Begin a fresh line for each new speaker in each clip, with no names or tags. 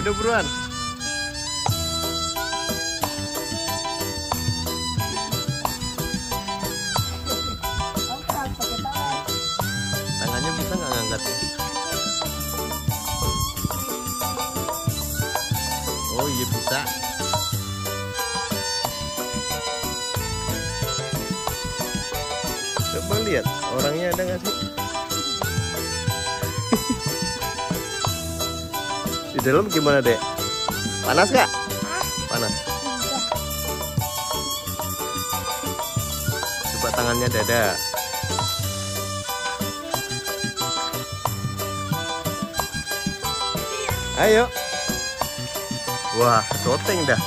Udah buruan. Tangannya bisa nggak ngangkat? Oh iya bisa. Coba lihat orangnya ada nggak sih? Di dalam gimana, Dek? Panas nggak? Panas. Coba tangannya dada. Ayo. Wah, soteng dah.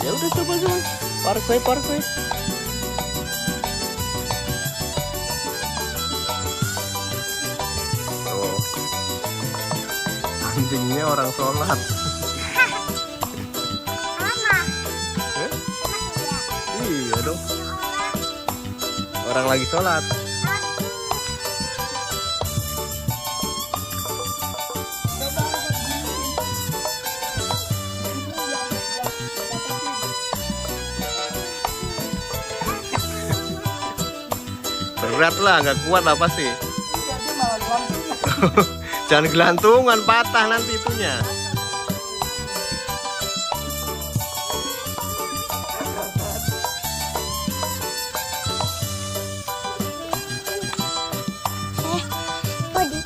Ya udah coba. Parkour. Tuh. Anjingnya orang sholat. Iya dong. Orang lagi sholat. Berat lah, nggak kuat lah pasti. Jangan gelantungan, patah nanti itunya.
Body.